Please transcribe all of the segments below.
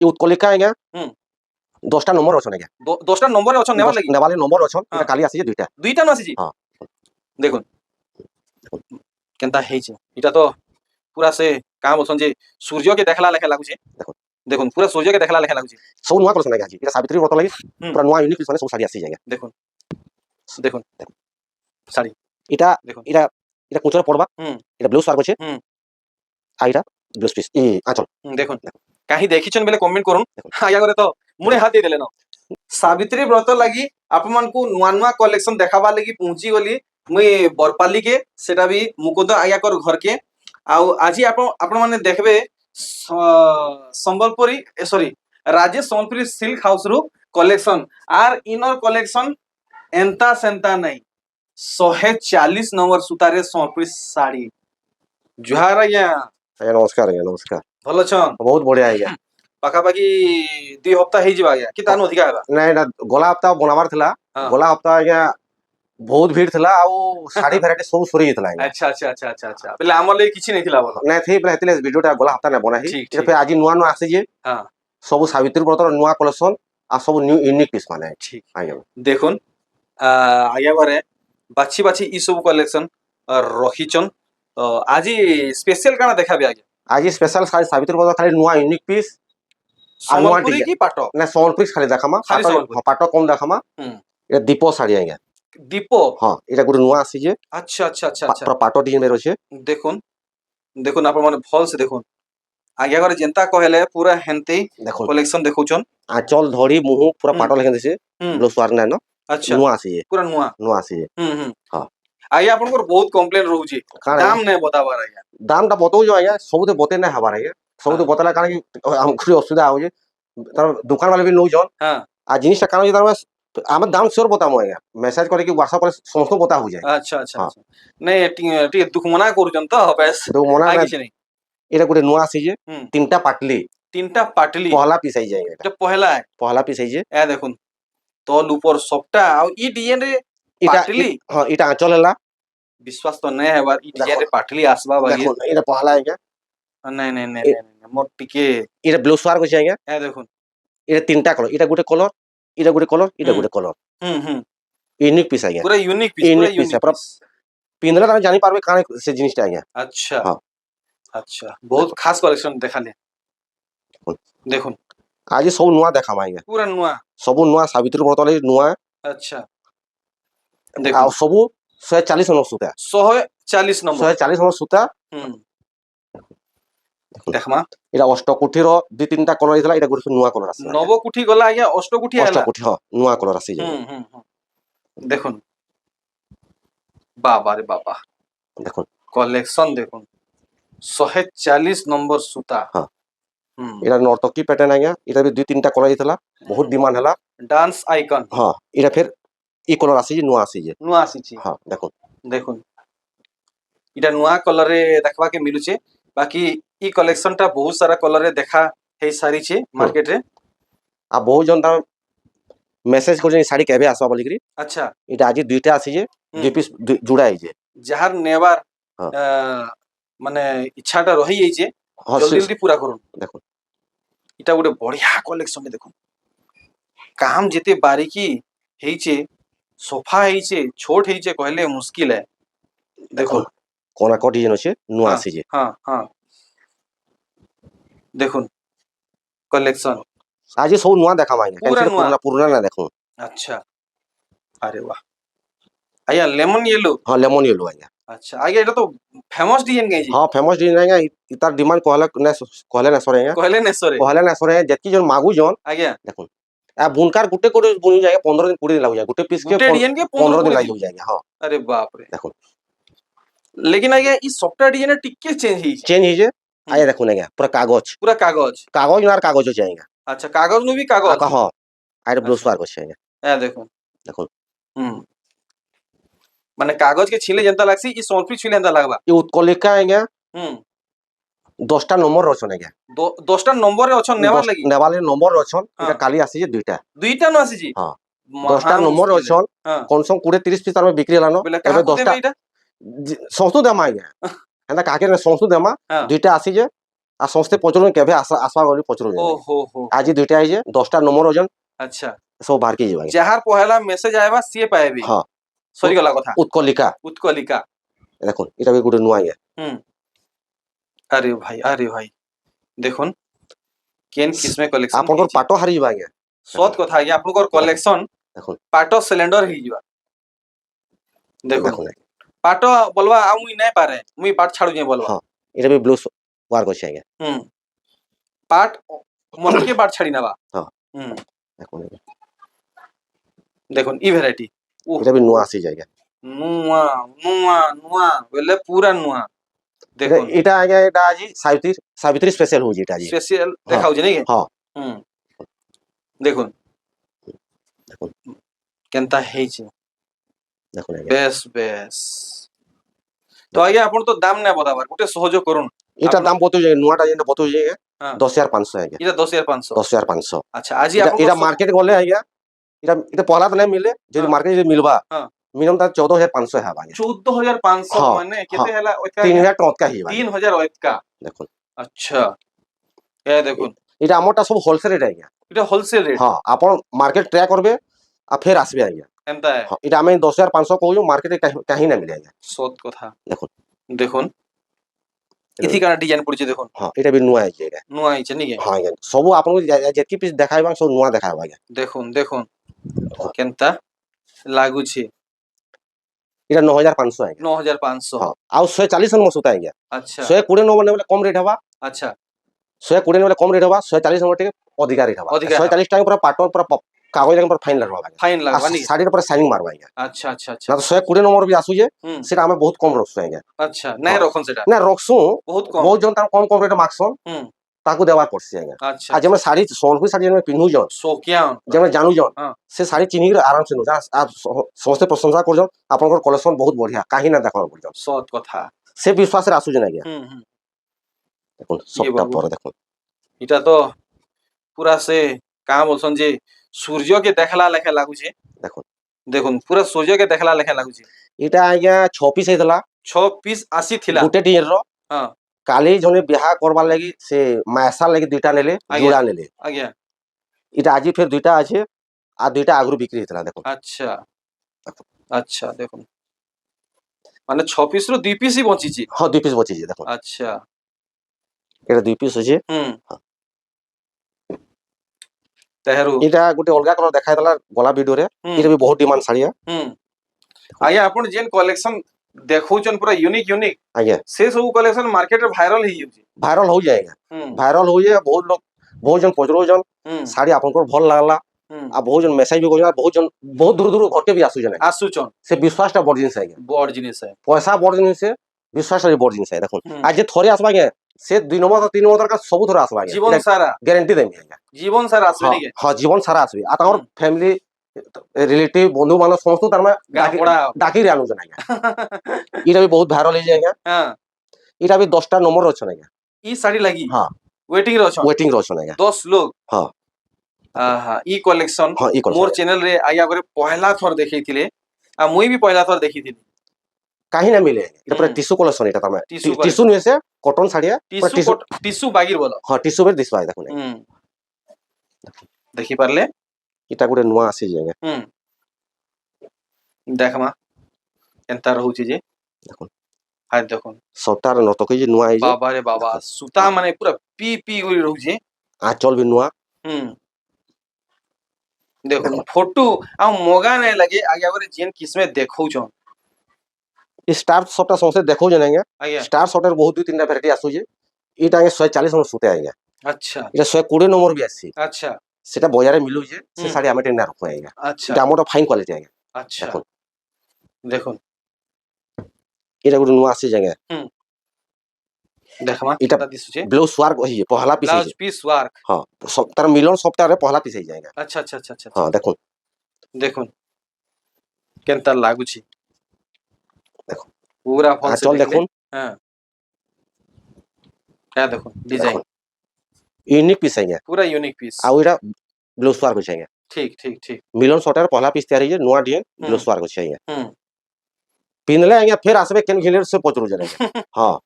ये उत्कलिका आज्ञा 10टा नंबर अछन आज्ञा 10टा नंबर अछन नेबार लागि नेबाले नंबर अछन एटा काली आसी जे दुईटा दुईटा न आसी हां देखुन केनता हेछि इटा तो पूरा से काम बोलछन जे सूर्य के देखला लेखा लागुछे देखो देखुन पूरा सूर्य के देखला लेखा लागुछे सब नुआ कलेक्शन आज्ञा एटा सावित्री व्रत लागि पूरा नुआ यूनिक पिस माने सब साड़ी आसी आज्ञा देखुन देखुन साड़ी एटा देखुन एटा एटा कुचर पड़बा एटा ब्लाउज सार गछे आइरा ब्लाउज पिस ए आचल देखुन काहे देखिछन बेले कमेंट करूं आया करे तो मुने हाथ दे देले न सावित्री व्रत लागि आपमन को नुआ नुआ कलेक्शन देखाबा लागि पहुंची गली मुई बरपाली के सेटा भी मुकुंद आया कर घर के आउ आजी आपण माने देखबे Sambalpuri sorry Rajesh Sambalpuri silk house रु कलेक्शन आर इनर कलेक्शन एंता सेंता नहीं 140 नंबर सुतारे संबलपुरी साड़ी जुहार आज्ञा नमस्कार आज्ञा नमस्कार भलो छन बहुत बढ़िया आज्ञा पाखापाखि 2 हफ्ता हे जिबा आज्ञा कि तानो अधिका हेबा ना एटा गला हप्ता बनाबार थिला गला हप्ता आज्ञा बहुत भीड़ थिला आ साड़ी वैरायटी सब सरी जितला आज्ञा अच्छा अच्छा अच्छा अच्छा अच्छा पहले हमर ले किछि नै थिला बोलो ना थी पहले हेतिले वीडियोटा गला हप्ता ना बनाही एटा पे आज नुआ नुआ आसी जे हां सब सावित्री व्रतर नुआ कलेक्शन आ सब न्यू यूनिक पीस माने ठीक आज्ञा देखुन आज्ञा बारे बाछी बाछी ई सब कलेक्शन रखिचन तो आज स्पेशल काना देखाबे आज्ञा आज स्पेशल सावित्री व्रत खाली नुआ यूनिक पीस संबलपुरी की पाटो ना संबलपुरी खाली देखामा पाटो कम देखामा ए दीपो साड़ी आज्ञा दीपो हां एटा गुड नुआ आसी जे अच्छा अच्छा अच्छा अच्छा पाटो डिजाइन में रछे देखुन देखुन आपण माने फल से देखुन आज्ञा करे जनता कहले पूरा हेंते कलेक्शन देखुचन आंचल धड़ी मुंह पूरा पाटो लेखन दिसे ब्लाउज वार ना न अच्छा नुआ आसी जे पूरा नुआ आसी जे हां आज्ञा आपण को बहुत कंप्लेन रहउची दाम नै बताबार आज्ञा दामटा बतौ जो आज्ञा सब तो बते ना हबार आज्ञा सब तो बतला कारण कि हम खुरी असुविधा हो जे तर दुकान वाले भी नो जन हां आ जिनिसटा कारण जे तर हम दाम श्योर बतामु आज्ञा मेसेज करे कि व्हाट्सएप पर समस्त बता हो जाए अच्छा अच्छा नै टी दुख मना करूचन तो बस तो मना आगे छै नै एटा गुटे नुआ आसी जे तीनटा पाटली पहला पिसाई जाए एटा पहला पिसाई जे ए देखुन तल ऊपर सबटा आ ई डिजाइन रे पाटली हां एटा आंचल हला विश्वास तो नै हेबार ई डिजाइन रे पाटली आसबा बागी देखुन एटा पहला आज्ञा नै नै नै नै मोर टिके एटा ब्लाउज वार को आज्ञा ए देखुन एटा तीनटा कलर एटा गुटे कलर एटा गुटे कलर यूनिक पीस आज्ञा पूरा यूनिक पीस पूरा पिंदला त जानि पारबे काने से जिनिसटा आज्ञा अच्छा हां अच्छा बहुत खास कलेक्शन देखाले देखुन आज सब नुआ देखा आज्ञा पूरा नुआ सब नुआ सावित्री व्रत ले नुआ अच्छा देखो आ सब 140 नंबर सूता 140 नंबर 140 नंबर सूता देखमा एटा अष्टकुठी रो दि तीनटा कलर इतला एटा गुटे नुआ कलर आसी नवकुठी गला आज्ञा अष्टकुठी आला अष्टकुठी हां नुआ कलर आसी जे देखुन बाबा रे बाबा देखुन कलेक्शन देखुन 140 नंबर सूता हां एटा नर्तकी पैटर्न आज्ञा एटा भी दि तीनटा कलर इतला बहुत डिमांड हला डांस आइकन हां एटा फिर ई कलर आसी जे नुआ आसी जे हां देखुन देखुन एटा नुआ कलर रे देखबा के मिलुचे बाकी ई कलेक्शन टा बहुत सारा कलर रे देखा हे सारी छे मार्केट रे आ बहुत जन ता मेसेज कर साड़ी केबे आसबा बोली करी अच्छा एटा आज दुईटा आसी जे दुई पीस जुड़ा है जे जहार नेबार माने इच्छाटा रही जाई जे जल्दी जल्दी पूरा करूं देखो इटा गुटे बढ़िया कलेक्शन देखो काम जेते बारीकी हेइचे सोफा हेइचे छोट हेइचे कहले मुश्किल है देखो कोना को डिजाइन আছে नुआ आसी जे हां हां देखुन कलेक्शन आज सब नुआ देखा मांगे पुराना ना देखो अच्छा अरे वाह आया लेमन येलो हां लेमन येलो आया अच्छा आगे एटा तो फेमस डिजाइन गई जी हां फेमस डिजाइन आया इतार डिमांड कहले ना सरे जति जन मागु जन आज्ञा देखो आ बुनकार गुटे कोटे बुनी जाए 15 दिन 20 दिन लाग जाए गुटे पीस के डिजाइन के 15 दिन लाग जाए हां अरे बाप रे देखो लेकिन आज्ञा ई सॉफ्टवेयर डिजाइन टिके चेंज ही आया देखो ना पूरा कागज नार कागज हो जाएगा अच्छा कागज नु भी कागज हां आरे ब्लाउज वार को छेगा ए देखो माने कागज के छिले जनता लागसी ई सोनफी छिले जनता लागबा ई उत्कलिका आज्ञा 10टा नंबर रछन आज्ञा 10टा नंबर रे अछन नेबार लागि नेबाले नंबर रछन एटा काली आसी जे दुईटा न आसी जी हां 10टा नंबर रछन कम से कम 20 30 पीस तार में बिक्री लानो एबे 10टा संस्तु देमा आज्ञा एंदा काके ने संस्तु देमा दुईटा आसी जे আর সমস্তে পচরুন কেবে আসবা বলি পচরুন ଓହୋ ହୋ ଆଜି ଦୁଇଟା ହେଇଛେ 10ଟା ନମ୍ବର ଓଜନ ଆଚ୍ଛା ସବୁ ବାହାରକେ ଯିବା ଆଜ୍ଞା। ଯାହାର ପହେଲା ମେସେଜ ଆଇବା ସିଏ ପାଇବେ ହଁ ସରିଗଲା କଥା ଉତ୍କଲିକା ଉତ୍କଲିକା ଦେଖୁন এটা ବି ଗୋଟେ ନୂଆ ଆଜ୍ଞା। হুম আরে ভাই দেখুন কেন কিসমে কলেকশন ଆପଣଙ୍କର ପାଟ ହାରିଯିବା ଆଜ୍ଞା। সত কথা আজ্ঞা আপনার কলেকশন দেখুন পাট সিলিন্ডর হয়ে যাবা দেখুন দেখুন ଆଜ୍ଞା। পাট বলবা আর মুই নাই পারে মুই পাট ছাড়ু যাই বলবা ହଁ এটা ବି ବ୍ଲୁ ୱାର୍କ ଅଛି ଆଜ୍ଞା। হুম পাট মনকে পাট ছাড়ি নেবা ହଁ হুম দেখুন ଆଜ୍ଞା। দেখুন ই ভ্যারাইটি ও এটা ବି ନୂଆ ଆସିଛି ଆଜ୍ଞା। নুয়া নুয়া নুয়া বলে পুরা নুয়া এটা দেখুন এটা ଆଜ୍ଞା এটা ଆଜି ସାବିତ୍ରୀ ସ୍ପେଶାଲ ହଉଛି এটা ଆଜି। স্পেশাল ହଁ দেখাউছে নাকি ହଁ হুম দেখুন দেখুন কেনতা ହେଇଛି দেখুন আଜ୍ଞା। বেশ বেশ তো আজ্ঞା ଆପଣ তো দাম না বতাবার গোটে সহযোগ করুন এটা ଆପଣ দাম বতଉଛି ଆଜ୍ଞା ନୂଆଟା ଯେମିତି ବତଉଛି ଆଜ୍ଞା ହଁ 10,500 ଆଜ୍ଞା। এটা 10,500 10,500 আচ্ছা আজি এটা ଆପଣ এটা ମାର୍କେଟ ଗଲେ ଆଜ୍ଞା এটা ପହଲା ତ ନାଇଁ ମିଲେ ଯଦି ହଁ। ମାର୍କେଟ ଯଦି ମିଲବା ହଁ। ମିନିମମ୍ ତାର 14,500 ହେବା ଆଜ୍ଞା। 14,500 ହଁ, ମାନେ ହଁ। কেতে হেলা ওইটা 3,000 ଟଙ୍କା ହେଇଯିବା ଆଜ୍ଞା। 3,000 ওইটা দেখুন আচ্ছা এ দেখুন এটা ଆମରଟା ସବୁ ହୋଲସେଲ ରେଟ୍ ଆଜ୍ଞା। এটা হোলসেল রেট ହଁ ଆପଣ ମାର୍କେଟ ଟ୍ରାଏ କରିବେ ଆଉ ଫେର ଆସିବେ ଆଜ୍ଞା। এনতা ହଁ এটা ଆମେ 10,500 କହୁଛୁ ମାର୍କେଟରେ କାହିଁ ନା ମିଲେ ଆଜ୍ଞା। সত কথা দেখুন দেখুন ইথি কানা ডিজাইন পড়ছে দেখুন ହଁ এটা ବି ନୂଆ ହେଇଛି ଆଜ୍ଞା। নূয়া আইছে নাকি ହଁ ଆଜ୍ଞା ସବୁ ଆପଣଙ୍କୁ ଯେତିକି ପିସ୍ ଦେଖାଇବା ସବୁ ନୂଆ ଦେଖାଇବା ଆଜ୍ଞା। দেখুন দেখুন কেনতা লাগুছে এটা 9,500 ଆଜ୍ଞା। 9,500 ହଁ ଆଉ 140 ନମ୍ବର ସୂତା ଆଜ୍ଞା। আচ্ছা 120 ନମ୍ବର ନେଲେ କମ ରେଟ୍ ହେବା। আচ্ছা 120 ନେଲେ କମ ରେଟ୍ ହେବା 140 ନମ୍ବର ଟିକେ ଅଧିକା ରେଟ୍ ହେବା। ଅଧିକା 140 ଟଙ୍କା ପୁରା ପାଟ ପୁରା କାଗଜ ଲାଗି ପୁରା ଫାଇନ୍ ଲାଗବା ଆଜ୍ଞା। ফাইন ଆଉ লাগবা নি ଶାଢୀରେ ପୁରା ସାଇନିଂ ମାରବା ଆଜ୍ଞା। আচ্ছা আচ্ছা আচ্ছা ନା ତ 120 ନମ୍ବର ବି ଆସୁଛେ হুম ସେଟା ଆମେ ବହୁତ କମ ରଖୁଛୁ ଆଜ୍ଞା। আচ্ছা নাই ହଁ। রখন সেটা ନା ରଖସୁଁ বহুত কম ବହୁତ ଜଣ ତାର କମ କମ ରେଟ୍ ମାଗସନ୍ হুম ତାକୁ ଦେବାର ପଡସି ଆଜ୍ଞା। আচ্ছা ଆଉ ଯେମେ ଶାଢୀ ସମ୍ବଲପୁରୀ ଶାଢୀ ଯେମେ ପିନ୍ଧୁଛନ୍ শোকিয়ান ଯେମେ ଜାଣୁଛନ୍ ହଁ ସେ ଶାଢୀ ଚିହ୍ନିକି ଆରାମସେ ନଉଛନ୍ ସମସ୍ତେ ପ୍ରଶଂସା କରୁଛନ୍ ଆପଣଙ୍କର କଲେକ୍ସନ ବହୁତ ବଢିଆ କାହିଁ ନା ଦେଖବାର କରୁଛନ୍ সৎ কথা ସେ ବିଶ୍ୱାସରେ ଆସୁଛନ୍ ଆଜ୍ଞା। হুম হুম ଦେଖୁন ইয়ে ସପ୍ତାହ বাবু ପରେ ଦେଖୁন এটা তো পুরা সে কাঁ বলছন যে সূর্যকে দেখলা লেখা লাগুছে ଦେଖୁন দেখুন পুরা সূর্যকে দেখলা লেখা লাগুছে ଏଇଟା ଆଜ୍ଞା 6 ପିସ୍ ହେଇଥିଲା 6 ପିସ୍ ଆସିଥିଲା ଗୋଟେ ଡିଏର ହଁ କାଲି ଜଣେ ବିହା କରବାର ଲାଗି ସେ ମାଏସା ଲାଗି 2ଟା ନେଲେ ଆଜ୍ଞା ଯୋଡା ନେଲେ ଆଜ୍ଞା ଏଇଟା ଆଜି ଫେର 2ଟା ଅଛି ଆଉ 2ଟା ଆଗରୁ ବିକ୍ରି ହେଇଥିଲା ଦେଖୁন। আচ্ছা আচ্ছা দেখুন মানে 6 পিস রু 2 পিস ই বଞ୍ଚିছি ହଁ 2 ପିସ୍ ବଚିଛି ଦେଖୁন আচ্ছা ଏଇଟା 2 ପିସ୍ ଅଛି। হুম তেহেরু ଏଇଟା ଗୋଟେ ଅଲଗା କଲର ଦେଖାଇଥିଲା ଗଲା ଭିଡିଓରେ হুম ଏଇଟା ବି ବହୁତ ଡିମାଣ୍ଡ ଶାଢୀ হুম আଜ୍ଞା ଆପଣ ଯେନ୍ କଲେକ୍ସନ ଦେଖଉଛନ୍ ପୁରା ୟୁନିକ୍ ୟୁନିକ୍ ଆଜ୍ଞା ସେ ସବୁ କଲେକ୍ସନ ମାର୍କେଟରେ ଭାଇରାଲ ହେଇଯାଉଛି ଭାଇରାଲ ହଉଛି ଆଜ୍ଞା। ହୁଁ ଭାଇରାଲ ହଉଛି ବହୁତ ଲୋକ ବହୁତ ଜଣ ପଚରଉଛନ୍ ହୁଁ ଶାଢୀ ଆପଣଙ୍କର ଭଲ ଲାଗଲା ହୁଁ ଆଉ ବହୁତ ଜଣ ମେସେଜ ବି କରୁଛନ୍ ବହୁତ ଜଣ ବହୁତ ଦୂର ଦୂର ଘରକେ ବି ଆସୁଛନ୍ ଆଜ୍ଞା। ଆସୁଛନ୍ ସେ ବିଶ୍ୱାସଟା ବଡ ଜିନିଷ ଆଜ୍ଞା। ବଡ ଜିନିଷ ପଇସା ବଡ ଜିନିଷ ବିଶ୍ୱାସଟା ବି ବଡ ଜିନିଷ ଦେଖୁନ ହୁଁ ଆଜି ଥରେ ଆସିବା ଆଜ୍ଞା ସେ 2 ନମ୍ବର 3 ନମ୍ବର ଦରକାର ସବୁ ଥରେ ଆସିବା ଆଜ୍ଞା জীবন ଏଇଟା সারা ଗ୍ୟାରେଣ୍ଟି ଦେମି ଆଜ୍ଞା। জীবন সারা আসবে ହଁ নাকি ହଁ ଜୀବନ ସାରା ଆସିବେ ଆଉ ତାଙ୍କର ହୁଁ। ଫ୍ୟାମିଲି ରିଲେଟିଭ ବନ୍ଧୁ ବାନ୍ଧବ ସମସ୍ତଙ୍କୁ ତାର ଗାଁ ପଡା ଡାକିରି ଆଣୁଛନ୍ ଆଜ୍ଞା। ଏଇଟା ବି ବହୁତ ଭାଇରାଲ ହେଇଛି ଆଜ୍ଞା। হ্যাঁ ଏଇଟା ବି 10ଟା ନମ୍ବର ଅଛନ୍ ଆଜ୍ଞା। ই শাড়ি লাগি ହଁ ওয়েটিং রে অছন ୱେଟିଂରେ ଅଛନ୍ ଆଜ୍ଞା। 10 লোক ହଁ আহা ই কলেকশন ହଁ ଇ মোর କଲର চ্যানেল রে আইয়া করে পহলা থর দেখাইଥିଲେ আর মুই ବି পহলা থর দেখিଥିଲି କାହିଁ ନା ମିଲେ এটা ପୁରା ହୁଁ। ଟିସୁ କଲେକ୍ସନ এটা ତମେ টিস্যু ଟିସୁ collection ନୁହେଁ ସେ କଟନ ଶାଢୀଆ ପୁରା টিস্যু ଟିସୁ টিস্যু বাগির বল ହଁ ଟିସୁ ଉପରେ ଦିଶବା ଦେଖୁନ ଆଜ୍ଞା। হুম দেখি পারলে ଏଇଟା ଗୋଟେ ନୂଆ ଆସିଛି ଆଜ୍ଞା। হুম দেখমা এন্তা রহুছি যে ଦେଖୁନ হাই দেখুন ସପ୍ତାହର ନତକ ହେଇଛି ନୂଆ ହେଇଛି বাবা রে বাবা দেখୁন সুতা মানে পুরা পি পি করে রহুছে ଆଞ୍ଚଲ ବି ନୂଆ হুম দেখুন দেখুন ফটো ଆଉ ମଗା ନାଇଁ ଲାଗେ ଆଜ୍ଞା করে ଯେନ୍ କିସ୍ମେ ଦେଖଉଛନ୍ ଏ ଷ୍ଟାର ସପ୍ଟା ସମସ୍ତେ ଦେଖଉଛନ୍ ଆଜ୍ଞା। ଆଜ୍ଞା ଷ୍ଟାର ସପ୍ଟାର ବହୁତ 2-3ଟା ଭେରାଇଟି ଆସୁଛି ଏଇଟା ଆଜ୍ଞା 140 ନମ୍ବର ସୁତେ ଆଜ୍ଞା। আচ্ছা এটা 120 নম্বর ବି আসছে আচ্ছা সেটা বজারে মিলুছে সে হুম শাড়ি আমি টেনে রাখবো আজ্ঞা। আচ্ছা এটা আমার ফাইন কোয়ালিটি আজ্ঞা। আচ্ছা দেখুন দেখুন এটা গোটে নূয়া আসছে আজ্ঞা। হুম দেখমা এটা কেটা দিସୁছে ব্লাউজ ওয়ার্ক হইছে পহলা পিস ব্লাউজ হইছে। পিস ওয়ার্ক হ্যাঁ তার মিলন সপ্তাহে পহলা পিস হইছে আজ্ঞা। আচ্ছা আচ্ছা আচ্ছা আচ্ছা হ্যাঁ দেখুন দেখুন কেনতা লাগুছি দেখুন পুরা ফল সে আঁচল দেখলে দেখুন হ্যাঁ হ্যাঁ দেখুন ডিজাইন দেখুন ইউনিক পিস আজ্ঞা। পুরা ইউনিক পিস ଆଉ এটা ব্লাউজ ওয়ার্ক হইছে আজ্ঞା। ঠিক ঠিক ঠিক মিলন সপ্তাহে পহলা পিস তৈরি হইছে নূয়া ডিজাইন হুম। ব্লাউজ ওয়ার্ক হইছে আজ্ঞা। হুম পিনলে আজ্ঞা ফের আসবে কেন ঘিলে সে পচরুছেন আজ্ঞা। হ্যাঁ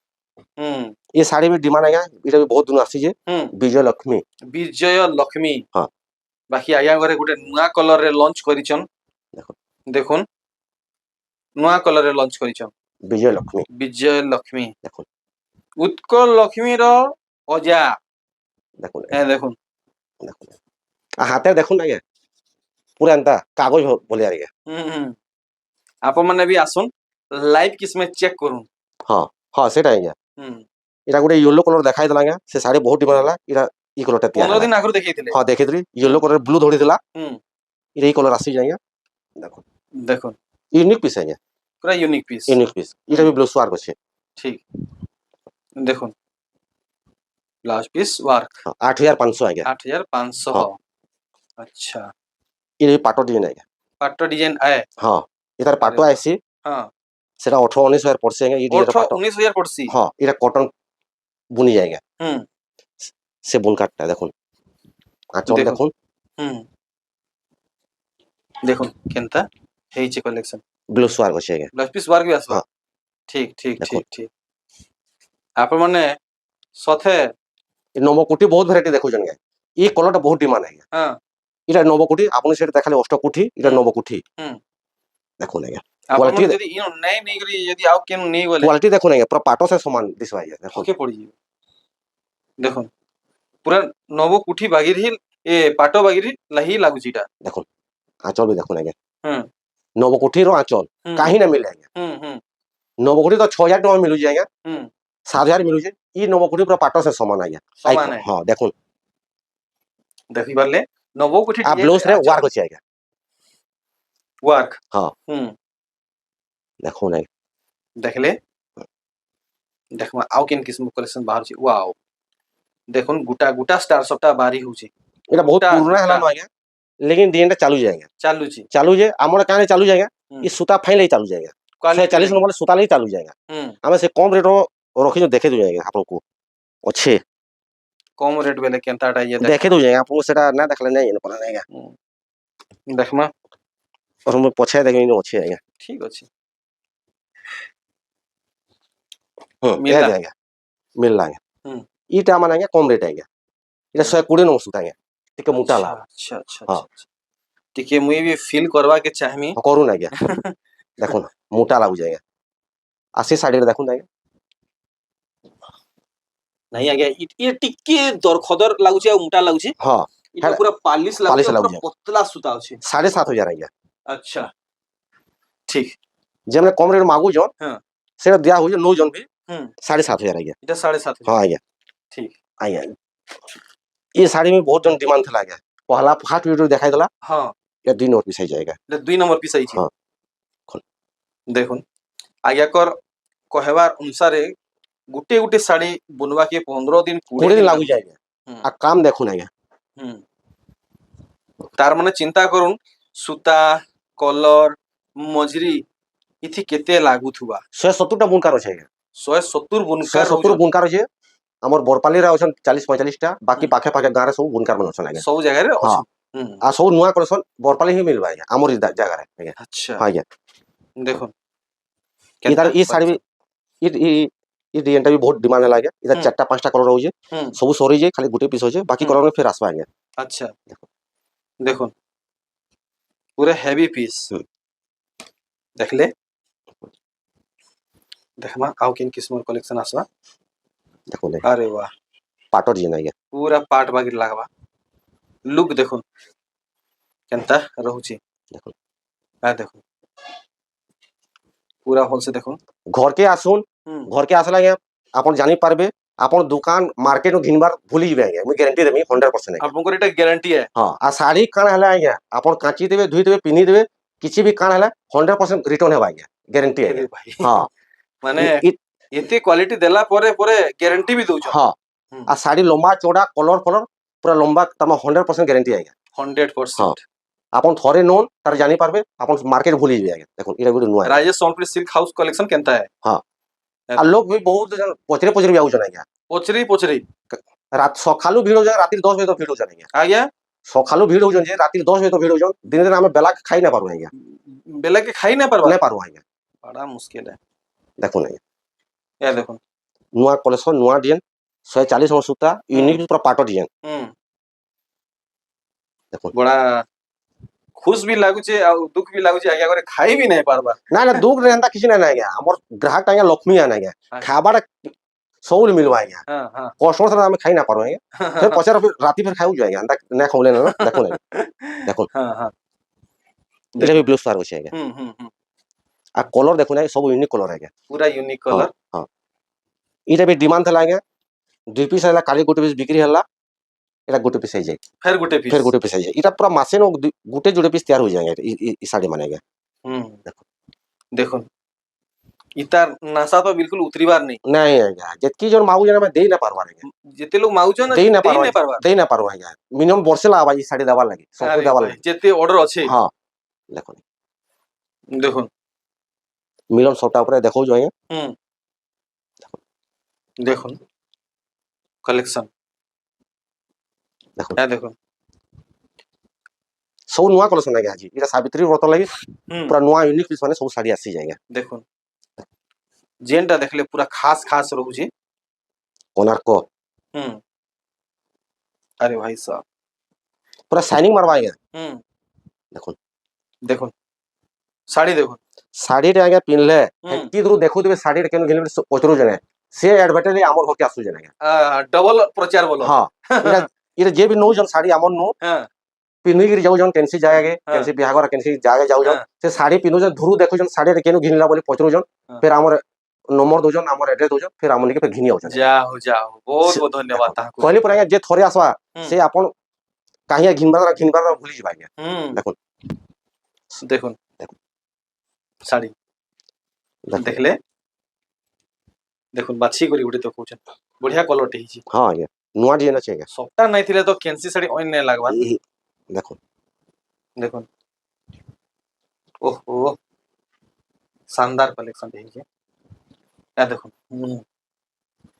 ये साड़ी भी डिमांड आज्ञा इटा भी बहुत दिन आसी विजय लक्ष्मी विजय लक्ष्मी हाँ। बाकी आज्ञा घरे गोटे नुआ कलर रे लॉन्च करिछन देखो देखुन नुआ कलर रे लॉन्च करिछन विजय लक्ष्मी देखो उत्कल लक्ष्मी रो अजा देखो देखुन हाथे देखुन आज्ञा पूरा एंता कागज बोले आज्ञा आप माने भी आसुन लाइव किसमें चेक करूं हाँ हाँ सेटा आज्ञा इटा गोटे येलो कलर देखाई देला आज्ञा से साड़ी बहुत डिमांड हला इटा ई कलर टा 15 दिन आगु देखैथिले हाँ देखिद्री येलो कलर ब्लू धोड़ी देला इटा ई कलर आसी जाएगा देखो देखो यूनिक पीस आज्ञा पूरा यूनिक पीस इटा भी ब्लाउज वर्क अछि ठीक देखो ब्लाउज पीस वर्क 8500 आज्ञा 8500 हाँ। अच्छा ये भी पाटो डिजाइन आज्ञा पाटो डिजाइन आए हाँ इधर पाटो वाह। आइसी हाँ सेटा 18-19 पड़से आज्ञा ये डिजाइन 18 पाटो 19000 पड़सी हाँ इटा कॉटन बुनी जाएगा से बुन काटता देखुन आंचल देखो। देखुन देखुन केनता हेइचे कलेक्शन ब्लाउज वर्क अछि आज्ञा ब्लाउज पीस वर्क भी आसबा हाँ। ठीक ठीक देखो। ठीक ठीक आप माने सथे नवकोटी बहुत वैरायटी देखो जन ये कलर बहुत डिमांड है हां इटा नवकोटी आपन सेट देखाले अष्टकोटी इटा नवकोटी देखो आज्ञा आप क्वालिटी माने यदि इनो नहीं नहीं करी यदि आउ केन नहीं बोले क्वालिटी देखो आज्ञा पूरा पाटो से समान दिसवा आज्ञा देखो ओके पड़ी देखो पूरा नवो कुठी बागिर ही ए पाटो बागिर ही लही लागु जीटा देखो आंचल भी देखो आज्ञा हम्म नवकोटी रो आंचल काहे ना मिले आज्ञा नवकोटी तो 6000 टका मिलु जे आज्ञा 7000 मिलु जे ई नवकोटी पूरा पाटो से समान आज्ञा समान है हां देखो देखि बारले नवो कुठी आ ब्लाउज रे वर्क अछि आज्ञा वर्क हां देखो नै देखले देखमा आउ केन किस्म कलेक्शन बाहर छी वाओ देखुन गुटा गुटा स्टार सबटा बारी होची एटा बहुत पुराना हला न आज्ञा लेकिन डिजाइन टा चालू जाएगा चालू जे हमर काने चालू जाएगा ई सूता फाइन ले चालू जाएगा 140 नंबर सूता ले चालू जाएगा हमें से कम रेट रखी जो देखे दो जाएगा आप लोग को अच्छे कम रेट बेले केनताटा ये देखे दो जाएगा आपको सेटा ना देखले नहीं न पड़ा रहेगा देखमा और हम पछे देखे नो अच्छे आएगा ठीक अछि मिल जाएगा मिल लाएगा ईटा मानेगा कम रेट आएगा इटा 120 नंबर सूता आएगा टिके मोटा ला अच्छा अच्छा अच्छा टिके मुई भी फील करवा के चाहमी करू ना गया देखो ना मोटा लागू जाएगा 80 साड़ी रे देखो ना नहीं आ गया ये टिके दर खदर लागु छी आ मोटा लागु छी हां इटा पूरा पालिश लागु छी पूरा पतला सूता अछि 7500 आएगा अच्छा ठीक जेमे कम रेट मागू जो हां सेटा दिया हो जे नो जन भी 7500 आएगा इटा 7500 हां आएगा ठीक आएगा ये साड़ी में बहुत जन डिमांड थला गया पहला फास्ट वीडियो दिखाई देला हां या 2 नंबर पीस जाएगा ये 2 नंबर पीस आई छी हां देखुन आज्ञा कर कहवार अनुसार गुटे गुटे साड़ी बुनवा के 15 दिन 20 दिन लागू जाएगा आ काम देखो ना गया तार माने चिंता करूं सूता कलर मजरी इथि केते लागू थुबा 170 टा बुनकार छै 170 बुनकार 170 बुनकार छै हमर बोरपाली रे अछन 40 45 टा बाकी पाखे पाखे गां रे सब बुनकार मन अछन सब जगह रे हां आ सब नुआ करसन बोरपाली ही मिलबा हमर जगह रे अच्छा हां देखो इधर ई साड़ी ई डिजाइन टा भी बहुत डिमांड लागे इधर चारटा पांचटा कलर हो जे सब सरी जे खाली गुटे पीस हो जे बाकी कलर में फिर आसबा आगे अच्छा देखो पूरा हेवी पीस देखले देखमा आउ किन किस्म कलेक्शन आसबा देखो ले अरे वाह पाटो डिजाइन आगे पूरा पाट बागिर लागबा लुक देखो केनता रहउची देखो आ देखो पूरा होल से देखो घर के आसला आगे आपन जानि पारबे आपन दुकान मार्केट में घिनबार भूली जबे आगे मैं गारंटी देमी 100% आपन को एटा गारंटी है हां आ साड़ी कान हला आगे आपन काची देबे धुई देबे पिनी देबे किछि भी कान हला 100% रिटर्न हेबा आगे गारंटी है हां माने एते क्वालिटी देला परे परे गारंटी भी दउ छ हां आ साड़ी लंबा चौड़ा कलर पूरा लंबा तमा 100% गारंटी आएगा 100% आपन थरे नोन तार जानि पारबे आपन मार्केट भूली जबे आगे देखो इरा गुड नुआ Rajesh Sonepur silk house collection केनता है हां आ लोग भी बहुत पचरे पचरे भी आउ जना गया पोचरी रात सखालु भीड़ हो जाए रात 10 बजे तो भीड़ हो जाने आ गया सखालु भीड़ हो जे रात 10 बजे तो भीड़ हो जन दिन दिन हम बेला खाई ना पारु आगे बेला के खाई ना पारबा नहीं पारु आगे बड़ा मुश्किल है देखो नहीं या देखो ନୂଆ କଲେକ୍ସନ ନୂଆ ଡିଜାଇନ 140 নম্বର ସୂତା ୟୁନିକ୍ ପୁରା ପାଟ ଡିଜାଇନ ଦେଖୁন बड़ा खुश भी लागुचे आ दुख भी लागुचे आज्ञा करे खाई भी नहीं पारबा ନା ନା ଦୁଃଖ ରେ ଏନ୍ତା କିଛି ନାହିଁ ଆଜ୍ଞା ଆମର ଗ୍ରାହକ ଆଜ୍ଞା ଲକ୍ଷ୍ମୀ ଆଜ୍ଞା ଖାଇବାଟା ସବୁ ମିଳିବ ଆଜ୍ଞା हां हां କଷ୍ଟମର ସାଙ୍ଗେ ଆମେ ଖାଇ ନା ପାରୁ ଆଜ୍ଞା ଫେର ପଚାର ରାତି ଫେର ଖାଉଛୁ ଆଜ୍ଞା ଏନ୍ତା ନା ଖାଉଲେ ନା ଦେଖୁନ ଦେଖୁନ हां हां ଏଇଟା ବି ବ୍ଲୁ ଷ୍ଟାର ଅଛି ଆଜ୍ଞା आ कलर देखो ना सब यूनिक कलर आज्ञा पूरा यूनिक हाँ कलर हाँ इटा भी डिमांड था आज्ञा 2 पीस हला काली गोटे पीस बिक्री हला एटा गोटे पीस जाए फिर गुटे गोटे पीस जाए इटा पूरा मासे नो गोटे जोड़े पीस तैयार हो जाएगा ई साड़ी माने आज्ञा देखो इतार नासा तो बिल्कुल उतरीबार नहीं नहीं आज्ञा जतकी जन माऊ जना में देई ना पारवा आज्ञा जेते लोग माउजन देई ना पारवा आज्ञा मिनिमम वर्षे लावा ई साड़ी देवार लागि सब देवार लागि जेते ऑर्डर अच्छे हां देखो देखो मिलन सबटा ऊपर देखो जो आज्ञा देखो कलेक्शन देखो देखो सब नुआ कलेक्शन आज्ञा जी इटा सावित्री व्रत लागि पूरा नुआ यूनिक पीस माने सब साड़ी आसी जाएगा देखो जेनटा देखले पूरा खास खास रहूची कोणार्क अरे भाई साहब पूरा शाइनिंग मारवा आज्ञा देखो देखो साड़ी देखो शाड़ी रे आज्ञा पिनले हेती दूर देखो तबे शाड़ी रे केन घेले पचरो जने से एडवर्टाइज हमर घर के आसु जने डबल प्रचार बोलो हां इरा जे भी नो जन साड़ी हमर नो पिन्ही गिर जाऊ जन कैंसी जाएगे कैंसी बिहागर कैंसी जागे जाऊ जन से साड़ी पिनु जन धुरु देखो जन साड़ी रे केन घिनला बोली पचरो जन फिर हमर नंबर दो जन हमर एड्रेस दो जन फिर हमन के फिर घिनी आउ जन जाओ जाओ बहुत बहुत धन्यवाद ताको कहली पर आज्ञा जे थोरे आसवा से अपन काहिया घिनबार भूली जिबा आज्ञा देखो देखो साड़ी देखले देखो बाछी करी गुटे तो कहउछन बढ़िया कलर टे हिची हां आज्ञा नुआ डिजाइन अछि आज्ञा सबटा नहीं थिले तो कैंसी साड़ी ओइन नहीं लागबा देखो देखो ओहो शानदार कलेक्शन टे हिची आ देखो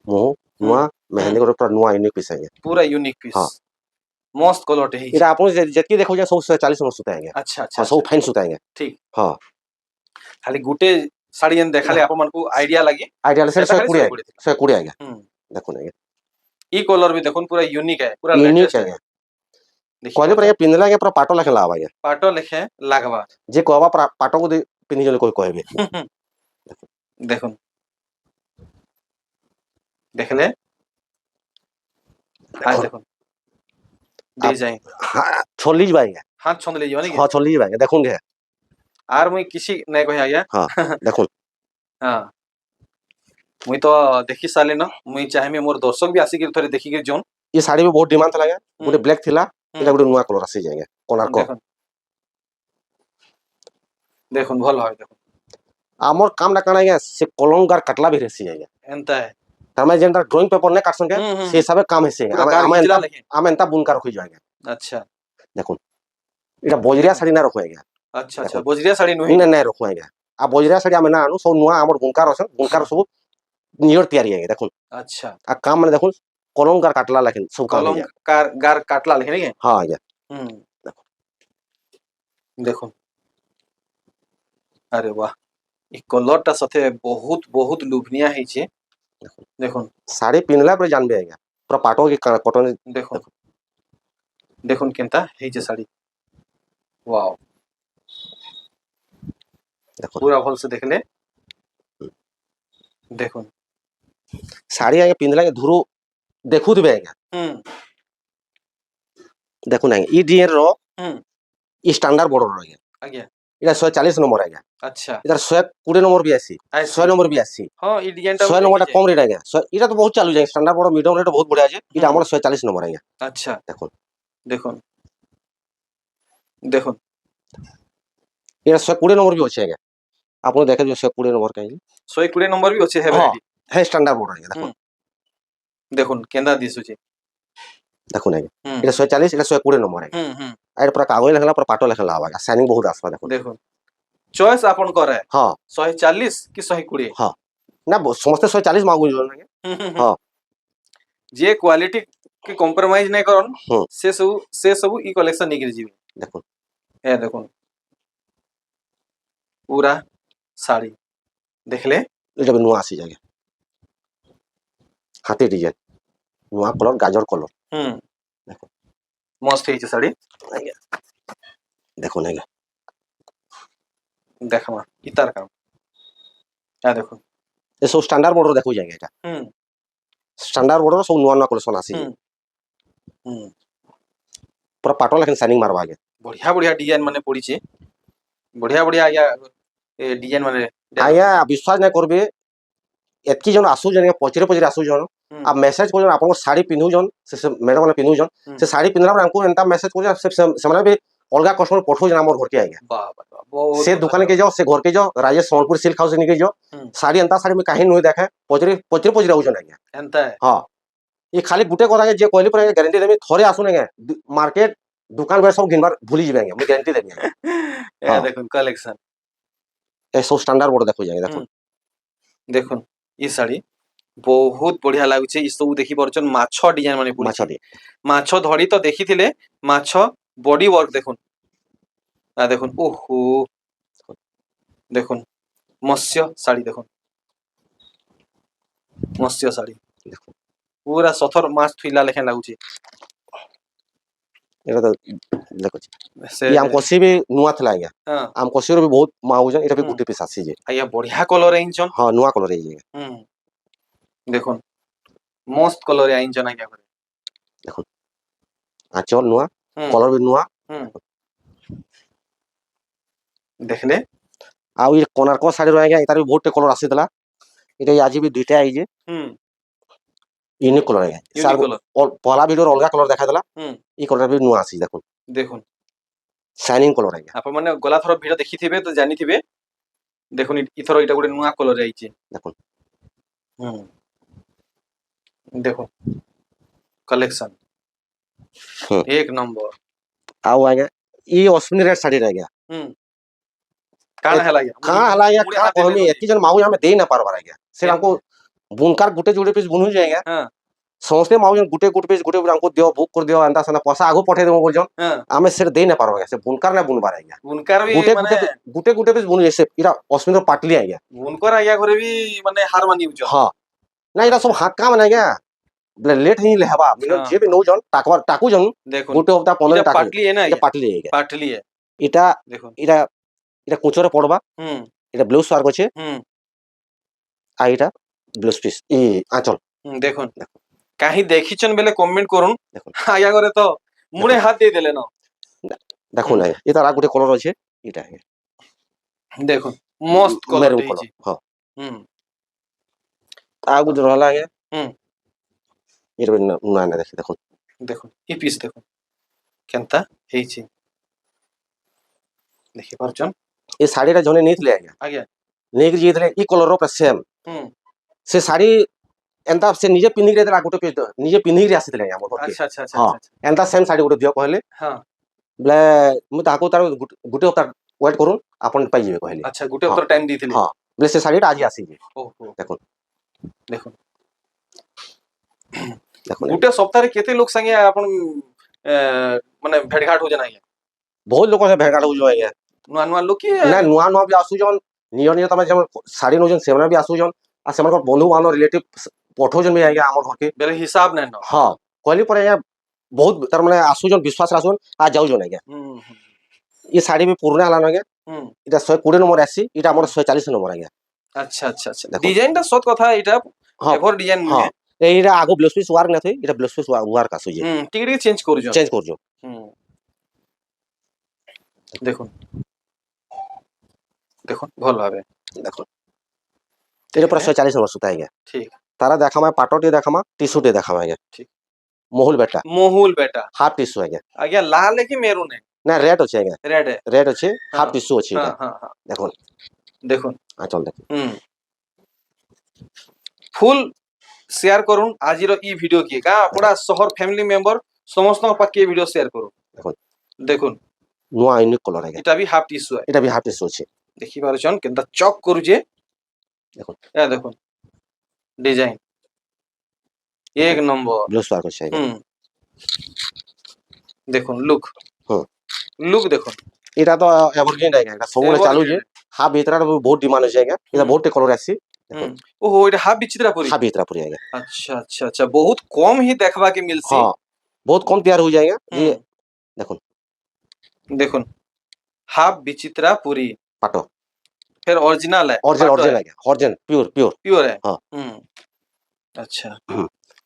मो नुआ मेहंदी को पूरा नुआ यूनिक पीस आज्ञा पूरा यूनिक पीस हां मस्त कलर टे हिची इरा अपन जतकी देखो जे 140 में सुता आज्ञा अच्छा अच्छा सब फाइन सुता आज्ञा ठीक हां खाली गुटे साड़ी जन देखाले आपन मन को आईडिया लागी आइडियल से 120 आज्ञा देखो आज्ञा ई कलर भी देखो पूरा यूनिक है पूरा यूनिक लेटेस्ट है आज्ञा कहले पर पिनला के पूरा पाटो लखे लावा आज्ञा पाटो लेखे लागबा जे कहबा पाटो को पिनी जले कोई कहबे देखो देखले आज देखो डिजाइन छोली जबा आज्ञा हाथ छंद ले जवानी हां छोली जबा आज्ञा देखुन गे आर मुई किसी नहीं कहि आया हां देखुन हां मुई तो देखि साले न मुई चाहे मोर दर्शक भी आसी के थोड़े देखि के जोन ये साड़ी में बहुत डिमांड था गोटे ब्लैक थिला एटा गोटे नुआ कलर आसी जाएगा कोणार्क देखो भल है देखो आमर काम ना काना आज्ञा से कलंगार कटला भी रेसी आज्ञा एंता है तमे जेंटा ड्राइंग पेपर ने काट संगे से हिसाब काम हेसे आम एंता बुनका रखि जाएगा अच्छा देखो इटा बजरिया साड़ी ना रखो आज्ञा अच्छा अच्छा बजरिया साड़ी नुही नहीं रखो आज्ञा आ बजरिया साड़ी आमे ना आनु सब नुआ हमर बुनकार असन बुनकार सब नियर तैयारी आज्ञा देखो अच्छा आ काम माने देखो कलंगार काटला लेकिन सब काम है गार काटला लेकिन नहीं हां आज्ञा देखो देखो अरे वाह ई कलरटा सथे बहुत बहुत लुभनिया है छे देखो साड़ी पिनला पर जानबे आज्ञा पूरा पाटो के कॉटन देखो देखो केनता है जे साड़ी वाओ देखो पूरा भल से देखले देखो साड़ी आज्ञा पिनला के धुरु देखु देबे आज्ञा देखो ना ई डियर रो ई स्टैंडर्ड बॉर्डर आज्ञा आज्ञा इटा 140 नंबर आज्ञा अच्छा इधर 120 नंबर भी आसी 100 नंबर भी आसी हां ई डिजाइनटा 100 नंबरटा कम रेट आज्ञा इटा तो बहुत चालू जाए स्टैंडर्ड बॉर्डर मीडियम रेट बहुत बढ़िया जे इटा हमर 140 नंबर आज्ञा अच्छा देखो देखो देखो इटा 120 नंबर भी अछि आज्ञा आपन देखे जो 120 नंबर काई 120 नंबर भी अछि है वैरायटी है स्टैंडर्ड बॉर्डर आज्ञा देखो देखो केंदा दिसु छे देखो ना इटा 140 इटा 120 नंबर है आइ पूरा कागज लेखला पूरा पाटो लेखला आवा शाइनिंग बहुत आसबा देखो देखो चॉइस आपन करे हां 140 कि 120 हां ना समस्त 140 मांगु जो ना हां जे क्वालिटी के कॉम्प्रोमाइज नहीं करन से सब ई कलेक्शन निकल जीवे देखो ए देखो पूरा साड़ी देखले इटा नुआ आसी जाएगा ହାତୀ ଡିଜାଇନ ନୂଆ କଲର ଗାଜର କଲର ଦେଖୁন ମସ୍ତ ହେଇଛି ଶାଢୀ ଆଜ୍ଞା ଦେଖୁন ଆଜ୍ଞା ଦେଖମା ଇତାର କାମ ଦେଖୁন ଏସବୁ ଷ୍ଟାଣ୍ଡାର୍ଡ ବର୍ଡର ଦେଖୁଛି ଆଜ୍ଞା ଏଇଟା ଷ୍ଟାଣ୍ଡାର୍ଡ ବର୍ଡର ସବୁ ନୂଆ ନୂଆ କଲେକ୍ସନ ଆସିଛି ପୁରା ପାଟ ଲେଖେନ୍ ସାଇନିଂ ମାରବା ଆଜ୍ଞା ବଢିଆ ବଢିଆ ଡିଜାଇନ ମାନେ ପଡିଛି ବଢିଆ ବଢିଆ ଆଜ୍ଞା ଡିଜାଇନ ମାନେ ଆଜ୍ଞା ବିଶ୍ୱାସ ନାଇଁ କରିବେ ଏତକି ଜଣ ଆସୁଛନ୍ ପଚରେ ପଚରେ ଆସୁଛନ୍ ଆଉ ମେସେଜ କରୁଛନ୍ ଆପଣଙ୍କ ଶାଢୀ ପିନ୍ଧୁଛନ୍ ସେ ମ୍ୟାଡମ ମାନେ ପିନ୍ଧୁଛନ୍ ସେ ଶାଢୀ ପିନ୍ଧିଲା ପରେ ଆମକୁ ଏନ୍ତା ମେସେଜ କରୁଛନ୍ ସେମାନେ ବି ଅଲଗା କଷ୍ଟମର ପଠଉଛନ୍ ଆମର ଘରକେ ଆଜ୍ଞା ସେ ଦୋକାନ କେ ଯାଅ ସେ ଘରକେ ଯାଅ ରାଜେଶ ସମ୍ବଲପୁର ସିଲ୍କ ହାଉସ ନିକେ ଯାଅ ଶାଢୀ ଏନ୍ତା ଶାଢୀ କାହିଁ ନୁହେଁ ଦେଖେ ପଚରେ ପଚରେ ଆଉଛନ୍ ଆଜ୍ଞା ଏନ୍ତା ହଁ ये खाली गुटे কথা যে কইলি পরে গ্যারান্টি দেবি থরে আসুন আজ্ঞা মার্কেট দোকান বে সব ঘিনবার ভুলি যাবে আজ্ঞা মুই গ্যারান্টি দেবি ଏ ଦେଖୁন କଲେକ୍ସନ ଏ ସବୁ ଷ୍ଟାଣ୍ଡାର୍ଡ ବୋର୍ଡ ଦେଖୁଛି ଆଜ୍ଞା ଦେଖୁন ଦେଖୁନ ଇ ଶାଢୀ ବହୁତ ବଢିଆ ଲାଗୁଛି ଇ ସବୁ ଦେଖି ପାରୁଛନ୍ ମାଛ ଡିଜାଇନ ମାନେ ପଡିଛି ମାଛଟି ମାଛ ଧଡି ତ ଦେଖିଥିଲେ ମାଛ ବଡି ୱାର୍କ ଦେଖୁନ ଦେଖୁନ ଓହୋ ଦେଖୁନ ମତ୍ସ୍ୟ ଶାଢୀ ଦେଖୁନ ମତ୍ସ୍ୟ ଶାଢୀ ପୁରା ସଥର ମାଛ ଥୁଇଲା ଲେଖା ଲାଗୁଛି এটা তো দেখুছি ସେ ই আম কষি বি নূয়া থলা আজ্ঞা ହଁ আম কষির বি বহুত মাউজন এটা বি ହୁଁ। গুটি পিস আসিছে ଆଜ୍ଞା ବଢିଆ କଲର ଆଇଛନ୍ ହଁ ନୂଆ କଲର ହେଇଛି ଦେଖୁନ ମସ୍ତ କଲର ଆଇଛନ୍ ଆଜ୍ଞା দেখুন আঁচল নূয়া ହୁଁ কলর বি নূয়া ହୁଁ ଦେଖିଲେ ଆଉ ଇ କୋଣାର୍କ ଶାଢୀର ଆଜ୍ଞା ଏତାର ବି ବହୁତ କଲର ଆସିଥିଲା এটা আଜି বি দুইটা আইছে ইউনিক কলর আজ্ঞা ୟୁନିକ୍ স্যার କଲର পলা ভিডিওর অলগা কলর দেখাইଥିଲା ହୁଁ ই কলর বি নূয়া আসি দেখুন ଦେଖୁନ শাইনিং কলর আজ্ঞା ଆପଣ ମାନେ ଗଲା ଥର ଭିଡିଓ ଦେଖିଥିବେ ତ ଜାଣିଥିବେ ଦେଖୁନ ଇଥର ଏଇଟା ଗୋଟେ ନୂଆ କଲର ଆଇଛି দেখুন ଦେଖୁନ କଲେକ୍ସନ ହୁଁ। ଏକ ନମ୍ବର ଆଉ ଆଜ୍ଞା ଇ ଅଶ୍ବିନୀ ରେଡ୍ ଶାଢୀର ଆଜ୍ଞା କାଣା ହେଲା ଆଜ୍ଞା କାଁ ହେଲା ଆଜ୍ଞା ମୁଡେ କାଁ ହାତ କହମି ଦେଲେ ଏତିକି ଜଣ ମାଉ ଆମେ ଦେଇ ନା ପାରବାର ଆଜ୍ଞା ସେ ଆମକୁ ବୁନକାର ଗୁଟେ ଯୋଡ଼େ ପିସ୍ ବୁନୁଛେ ଆଜ୍ଞା ହଁ ସମସ୍ତେ ମାଉ ଗୁଟେ ଗୁଟେ ପିସ୍ ଗୁଟେ ଆମକୁ ଦିଅ ବୁକ୍ କରିଦିଅ ଏନ୍ତା ସେନ୍ତା ପଇସା ଆଗକୁ ପଠେଇ ଦେବୁ ବୋଲଛନ୍ ହଁ ଆମେ ସେଟା ଦେଇ ନା ପାରବା ଆଜ୍ଞା ସେ ବୁନକାର ନା ବୁନବାର ଆଜ୍ଞା ବୁନକାର ବି ଗୁଟେ ମାନେ ଗୁଟେ ଗୁଟେ ଗୁଟେ ପିସ୍ ବୁନୁଛେ ସେ ଏଇଟା ଅଶ୍ବିନୀର ପାଟଲି ଆଜ୍ଞା ବୁନକର ଆଜ୍ଞା ଘରେ ବି ମାନେ ହାର ମାନି ଯାଉଛନ୍ ହଁ ନା ଏଇଟା ସବୁ ହାତ କାମ ଆଜ୍ଞା ଲେଟ୍ ହିଁ ହେବା ମିନିମମ୍ ଯିଏ ବି ନଉଛନ୍ টাকুছନ୍ ଦେଖୁନ ଗୋଟେ ହପ୍ତା 15 ଏଇଟା ଦିନ টাকুଛନ୍ ପାଟଲି ଏ ନା এটা ଆଜ୍ଞା ପାଟଲି ଆଜ୍ଞା ପାଟଲି ଏ এটা ଦେଖୁନ এটা এটা কুচরে পড়বা এটা ব্লাউজ ওয়ার্ক আছে আর এটা ব্লাউজ পিস ই আঁচল দেখুন কাহি দেখিছন বেলে কমেন্ট করুন দেখুন আয়া করে তো মুড়ে হাত দিয়ে দিলে না দেখুন আজ্ঞা এটার আর গোটে কলর আছে এটা আজ্ঞা দেখুন মস্ত কলর মেরুন ହେଇଛି কলর হ্যাঁ হুম আর গোটে রহলা আজ্ঞা হুম এটা না না দেখি দেখুন দেখুন ই পিস দেখুন কেনতা ହେଇଛି দেখি পারছন এই শাড়িটা জনে নিয়েছিলে আজ্ঞা আଜ୍ଞା নেইকি যাইଥିଲେ ই কলর পুরা সেম হুম সে শাড়ি এন্তা সে নিজে পিন্ধিকি যাইଥିଲା গোটে পিস নিজে পিন্ধিকি আসিଥିଲେ আজ্ঞା আমার ঘরকে আচ্ছা আচ্ছা আচ্ছা হ্যাঁ আচ্ছা এন্তা সেম শাড়ি গোটে দিও কহিলে হ্যাঁ বলে মু তাহাকু তার গোটে হপ্তাহ ওয়েট করুন আপন পাইଯିବେ কহিলে আচ্ছা গুটে হ্যাঁ উপর টাইম দিয়েଥିଲି হ্যাঁ বলে সে শাড়িটা আজ আসিছে ওহো দেখুন দেখুন দেখুন গুটে সপ্তাহে কেতে লোক সাঙ্গে আপন মানে ভেটঘাট হউছেন আଜ୍ଞା বহুত লোক সে ভেড়ঘাট হউছ আজ্ঞা ନୂଆ ନୂଆ ଲୋକ କି ନା ନୂଆ ନୂଆ ବି ଆସୁଛନ୍ ନିଜ ନିଜ ତମେ ଯେମন ଶାଢୀ ନଉଛନ୍ ସେମାନେ ବି ଆସୁଛନ୍ ଆଉ ସେମାନଙ୍କର ବନ୍ଧୁ ବାନ୍ଧବ ରିଲେଟିଭ ପଠଉଛନ୍ ବି ଆଜ୍ଞା ଆମର ଘରକେ ବେଲେ ହିସାବ ନାଇଁ ନ ହଁ କହିଲି ପରେ ଆଜ୍ଞା ବହୁତ ତାର ମାନେ ଆସୁଛନ୍ ବିଶ୍ୱାସରେ ଆସୁଛନ୍ ଆଉ ଯାଉଛନ୍ ଆଜ୍ଞା ଏ ଶାଢୀ ବି ପୁରୁଣା ହେଲାନ ଆଜ୍ଞା এটা 120 নম্বর আসছি এটা আমার 140 নম্বর আজ্ঞা আচ্ছা আচ্ছা আচ্ছা দেখুন ডিজাইনটা সত কথা এটা হ্যাঁ এভর ডিজাইন হ্যাঁ নুহে এইটা আগে ব্লাউজ পিস ওয়ার্ক না থই এটা ব্লাউজ পিস ওয়ার্ক আসুছে ଟିକେ ଟିକେ চেঞ্জ କରୁଛନ୍ চেঞ্জ করছো দেখুন দেখুন ଭଲ ভাবে দেখুন এটা পুরা 140 নম্বর সুতা আজ্ঞা ঠিক তারা দেখামা পাটটি দেখামা টিস্যুটি দেখামা আজ্ঞা ঠিক মহুল বেটা মহুল বেটা হাফ টিস্যু আজ্ঞা আଜ୍ଞା লাল কি মেরুন না রেড আছে আজ্ঞা রেড রেড আছে হ্যাঁ হাফ টিস্যু আছে হ্যাঁ এটা হ্যাঁ হ্যাঁ দেখুন দেখুন আঁচল দেখুন ফুল সেয়ার করুন আজির ই ভিডিও কি কা পুরা শহর ফ্যামিলি মেম্বার সমস্ত পাকে ভিডিও শেয়ার করুন দেখুন দেখুন নূয়া ইউনিক কলর আজ্ঞা এটা বি হাফ টিস্যু এটা বি হাফ টিস্যু আছে দেখি পারছন কেনতা চক করুছে দেখুন দেখুন ডিজাইন এক নম্বর ব্লাউজ ওয়ার্ক আছে আজ্ঞা দেখুন লুক হুম লুক দেখুন এটা তো এভারগ্রিন আজ্ঞা এটা ସବୁବେଳେ ଚାଲୁଛି হাফ ଭିତରେ ବହୁତ ଡିମାଣ୍ଡ ଅଛି ଆଜ୍ଞା এটা ବହୁତ କଲର ଆସିଛି ओहो एटा हाफ विचित्रापुरी हाफ विचित्रापुरी आएगा। अच्छा अच्छा अच्छा बहुत कम ही देखबा के मिलसी हाँ बहुत कम तैयार हो जाएगा ये देखो देखो हाफ विचित्रापुरी पाटो फिर ओरिजिनल है ओरिजिनल पाटो ओरिजिनल है आएगा ओरिजिनल प्योर प्योर प्योर है हाँ अच्छा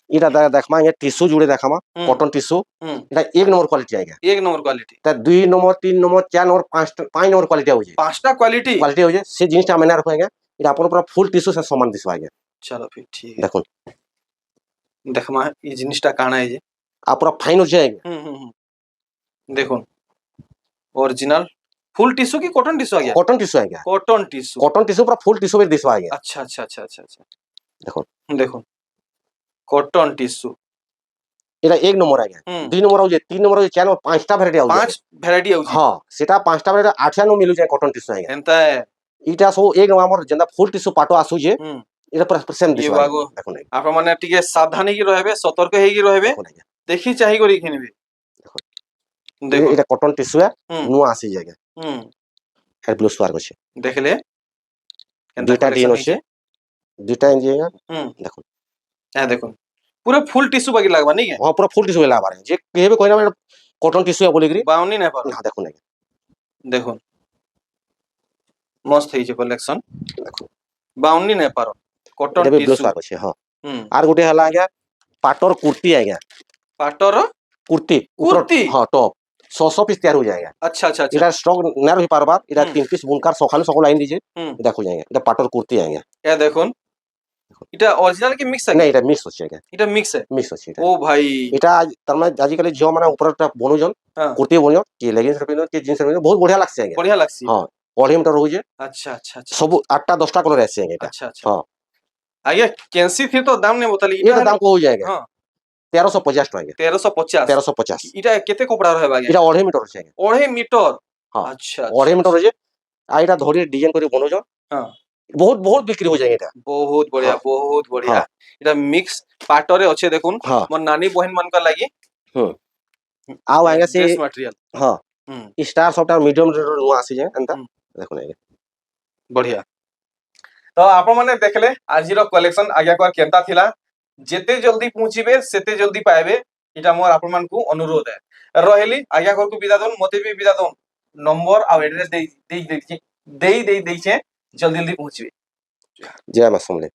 इटा देखमा ये टिश्यू जुड़े देखामा कॉटन टिश्यू इटा एक नंबर क्वालिटी आएगा एक नंबर क्वालिटी ता 2 number 3 number 4 number 5 number quality हो जाए पांचटा क्वालिटी क्वालिटी हो जाए से जिनिसटा मैंने रखेंगे इटा अपन पूरा फुल टिश्यू से समान दिसवा आएगा चलो फिर ठीक है देखो देखमा ये जिनिसटा काना है जे आप पूरा फाइन हो जाएगा देखो ओरिजिनल फुल टिश्यू की कॉटन टिश्यू आ गया कॉटन टिश्यू आएगा कॉटन टिश्यू पूरा फुल टिश्यू में दिसवा आएगा अच्छा अच्छा अच्छा अच्छा अच्छा देखो देखो कॉटन टिश्यू এটা এক নম্বর আগে 2 নম্বর হচ্ছে 3 নম্বর হচ্ছে 4 নম্বর 5টা ভ্যারাইটি আছে 5 ভ্যারাইটি আছে হ্যাঁ সেটা 5টা ভ্যারাইটি 8 নো মিলু যায় কটন টিস্যু আগে এনতা এটা সব এক নম্বর আমার যেটা ফুল টিস্যু পাটো আসুছে এটা পুরা সেম দিছ দেখুন আপন মানে টিকে সাবধান হই রহবে সতর্ক হই রহবে দেখি চাহি করি কিনবে দেখো এটা কটন টিস্যু নো আসি জায়গা এর ব্লু স্পার্ক আছে দেখলে দুইটা ডিন আছে দুইটা জায়গা দেখুন হ্যাঁ দেখুন पूरा फुल टिश्यू बाकी लगवा नहीं है हां पूरा फुल टिश्यू लागबा जे कहबे कोइ ना कॉटन टिश्यू बोली गरी बाउनी ना पर हां देखो देखो मस्त है जे कलेक्शन देखो बाउनी ना पर cotton tissue blue tissue spark আছে हां আর গোটে হলা আজ্ঞা পাটর কুর্তি আজ্ঞা पाटर कुर्ती कुर्ती हां टॉप 100 पीस तैयार हो जाएगा अच्छा अच्छा अच्छा এটা স্টক না রহি পারবা এটা 3 পিস বুনকার সকালে সকালে লাইন দিছে দেখো जाएगा এটা পাটর কুর্তি আজ্ঞা এ দেখুন এটা অরিজিনাল কি মিক্স না এটা মিক্স হচ্ছে আজ্ঞা এটা মিক্স আছে এটা ও ভাই এটা তার মানে আজিকালি ঝিও মানে উপরটা বনুজন কুর্তি বনিও কি লেগিংস পিনো কি জিন্স পিনো বহুত বঢ়িয়া লাগছে আজ্ঞা বঢ়িয়া লাগছে हां অঢ়ে মিটার রহুছে আচ্ছা আচ্ছা আচ্ছা सब 8টা 10টা कलर আছে আজ্ঞা এটা अच्छा अच्छा हां आइए कैंसी थी तो दाम नहीं बताली এটা দাম কো हो जाएगा हां 1350 টাকা 1350 1350 এটা কেতে কপড়া রহে বাগে এটা অঢ়ে মিটার আছে অঢ়ে মিটার हां আচ্ছা অঢ়ে মিটার আছে আর এটা ধরে ডিজাইন করে বনুজন हां बहुत बहुत बिक्री हो जाएगा এটা बहुत बढ़िया बहुत बढ़िया এটা মিক্স পাটরে আছে দেখুন মোর নানি বহিন মান কা লাগি आओ आएगा से ड्रेस मटेरियल हां स्टार सॉफ्ट और मीडियम नो आसी जाए अंता देखो आएगा बढ़िया तो आपण माने देखले आजिरो कलेक्शन आज्ञा कर केनता थिला जेते जल्दी पहुंचीबे सेते जल्दी पाएबे इटा मोर आपण मान को अनुरोध है रहेली आज्ञा कर को विदा दन मते भी विदा दन नंबर आ एड्रेस दे जल्दी जल्दी पहुंचीबे जय मां समले।